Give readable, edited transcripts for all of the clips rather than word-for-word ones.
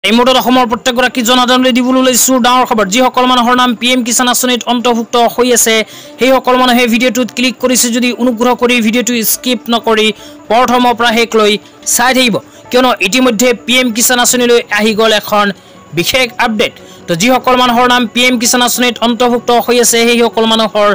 এই মুহূৰ্তত অসমৰ প্ৰত্যেকগৰাকী জনসাধাৰণলৈ দিবলৈ লৈছোঁ ডাঙৰ খবৰ যিসকল মানুহৰ নাম PM কিষাণ আঁচনিত অন্তৰ্ভুক্ত হৈ আছে সেইসকল মানুহে ভিডিঅ'টোত ক্লিক কৰিছে যদি অনুগ্ৰহ কৰি ভিডিঅ'টো স্কিপ নকৰি প্ৰথমৰ পৰা শেষলৈ চাই থাকিব কিয়নো ইতিমধ্যে PM কিষাণ আঁচনিলৈ আহি গ'ল এখন বিশেষ আপডেট তো যিসকল মানুহৰ নাম PM কিষাণ আঁচনিত অন্তৰ্ভুক্ত হৈ আছে সেইসকল মানুহৰ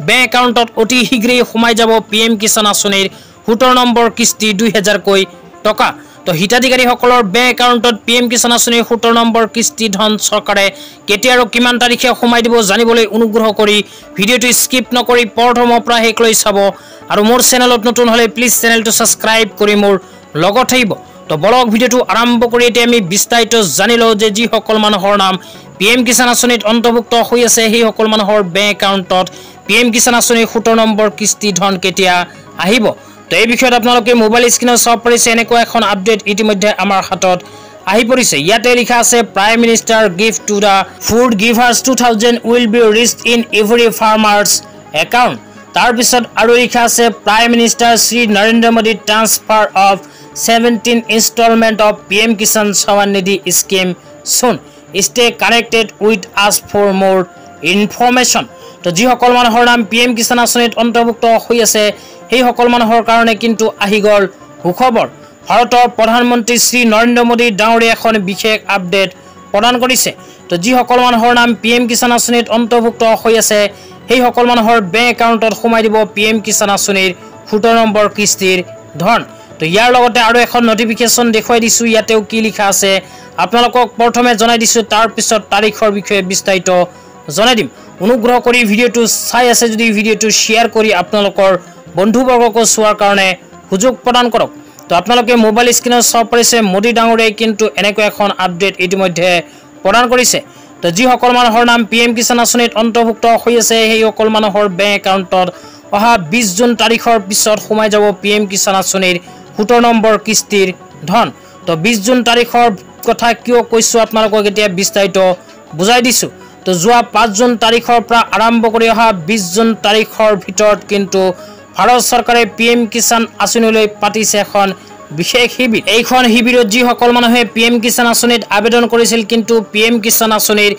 বেংক একাউণ্টত অতি শীঘ্ৰেই সোমাই যাব PM কিষাণ আঁচনিৰ 17 নম্বৰ কিস্তি 2000 টকা তো হিতাধিকাৰীসকলৰ বেংক একাউণ্টত PM কিষাণ আঁচনিৰ 17 নম্বৰ কিস্তি ধন চৰকাৰে কেতিয়া আৰু কিমান তাৰিখে সোমাই দিব জানিবলৈ অনুগ্ৰহ কৰি ভিডিঅ'টো স্কিপ নকৰি প্ৰথমৰ পৰা শেষলৈ চাব আৰু মোৰ চেনেলত নতুন হলে প্লিজ চেনেলটো সাবস্ক্ৰাইব কৰি মোৰ লগত থাকিব তো বলক ভিডিঅ'টো আৰম্ভ কৰি এতিয়া আমি বিস্তাৰিত জানি লওঁ যে যিসকল মানুহৰ নাম PM কিষাণ আঁচনিত অন্তৰ্ভুক্ত হৈ আছে সেইসকল মানুহৰ বেংক একাউণ্টত PM কিষাণ আঁচনিৰ 17 নম্বৰ কিস্তি ধন কেতিয়া আহিব তো এই বিষয়ত আপোনালোকে মোবাইল স্ক্ৰিনত চাব পাৰিছে এনেকুৱা এখন আপডেট ইতিমধ্যে আমাৰ হাতত আহি পৰিছে ইয়াতে লিখা আছে prime minister gift to the food givers 2000 will be reached in every farmers account তাৰ পিছত আৰু লিখা আছে prime minister Shri Narendra Modi transfer of 17 installment of PM Kisan Samman Nidhi scheme soon stay connected with us for more information তো যিসকল মানুহৰ নাম PM কিষাণ আঁচনিত অন্তৰ্ভুক্ত হৈ আছে সেই সকল মানুহৰ কাৰণে কিন্তু আহি গ'ল সুখবৰ ভাৰতৰ প্ৰধানমন্ত্ৰী শ্ৰী নৰেন্দ্ৰ মোদী ডাঙৰীয়া এখন বিশেষ আপডেট প্ৰদান কৰিছে তো যিসকল মানুহৰ নাম PM কিষাণ আঁচনিত অন্তৰ্ভুক্ত হৈ আছে সেই সকল মানুহৰ বেংক একাউণ্টত সোমাই দিব PM কিষাণ আঁচনিৰ 17 নম্বৰ কিস্তিৰ ধন তো ইয়াৰ লগতে আৰু এখন নটিফিকেশন দেখুৱাই দিছো ইয়াতেও কি লিখা আছে আপোনালোকক প্ৰথমে জনাই দিছো তাৰ পিছত তাৰিখৰ বিষয়ে বিস্তাৰিত জনাই দিম অনুগ্ৰহ কৰি ভিডিঅ'টো চাই আছে যদি ভিডিঅ'টো শেয়াৰ কৰি আপোনালোকৰ বন্ধুবৰ্গক চোৱাৰ কাৰণে সুযোগ প্ৰদান কৰক তো আপোনালোকে মোবাইল স্ক্ৰিনত চাব পাৰিছে মোদী ডাঙৰীয়াই কিন্তু এনেকুৱা এখন আপডেট ইতিমধ্যে প্ৰদান কৰিছে তো যিসকল মানুহৰ নাম PM কিষাণ আঁচনিত অন্তৰ্ভুক্ত হৈ আছে সেই সকল মানুহৰ বেংক একাউণ্টত অহা 20 জুন তাৰিখৰ পিছত সোমাই যাব PM কিষাণ আঁচনিৰ 17 নম্বৰ কিস্তিৰ ধন তো 20 জুন তাৰিখৰ কথা কিয় কৈছো আপোনালোকক এতিয়া বিস্তাৰিত বুজাই দিছো তো যোৱা 5 জুন তাৰিখৰ পৰা আৰম্ভ কৰি অহা 20 জুন তাৰিখৰ ভিতৰত কিন্তু ভাৰত চৰকাৰে PM কিষাণ আঁচনিলৈ পাতিছে এখন বিশেষ শিবিৰ এইখন শিবিৰত যিসকল মানুহে PM কিষাণ আঁচনিত আবেদন কৰিছিল কিন্তু PM কিষাণ আঁচনিৰ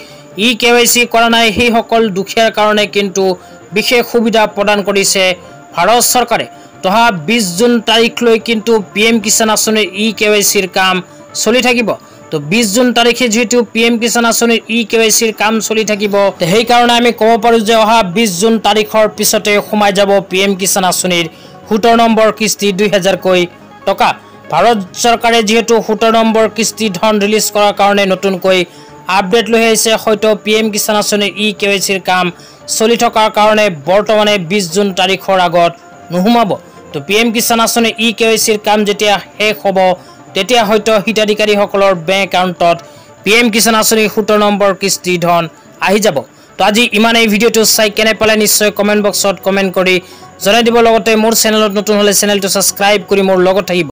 KYC কৰা নাই সেই সকল দুখীয়াৰ কাৰণে কিন্তু বিশেষ সুবিধা প্ৰদান কৰিছে ভাৰত চৰকাৰে তো 20 জুন তাৰিখলৈ কিন্তু PM কিষাণ আঁচনিৰ KYCৰ কাম চলি থাকিব তো 20 জুন তাৰিখে যেহেতু PM কিষাণ আঁচনিৰ KYCৰ কাম চলি থাকিব সেই কাৰণে আমি ক'ব পাৰো যে অহা 20 জুন তাৰিখৰ পিছতে সোমাই যাব PM কিষাণ আঁচনিৰ 17 নম্বৰ কিস্তি 2000 টকা ভাৰত চৰকাৰে যেহেতু 17 নম্বৰ কিস্তি ধন ৰিলিজ কৰাৰ কাৰণে নতুনকৈ আপডেট লৈ আহিছে হয়তো PM কিষাণ আঁচনিৰ KYCৰ কাম চলি থকাৰ কাৰণে বৰ্তমানে 20 জুন তাৰিখৰ আগত নোহোমাব তো PM কিষাণ আঁচনিৰ KYCৰ কাম যেতিয়া শেষ হ'ব তেতিয়া হয়তো হিতাধিকাৰীসকলৰ বেংক একাউণ্টত PM কিষাণ আঁচনিৰ 17 নম্বৰ কিস্তি ধন আহি যাব তো আজি ইমান এই ভিডিঅ'টো চাই কেনে পালে নিশ্চয় কমেন্ট বক্সত কমেন্ট কৰি জনাই দিব লগতে মোৰ চেনেলত নতুন হলে চেনেলটো সাবস্ক্ৰাইব কৰি মোৰ লগত থাকিব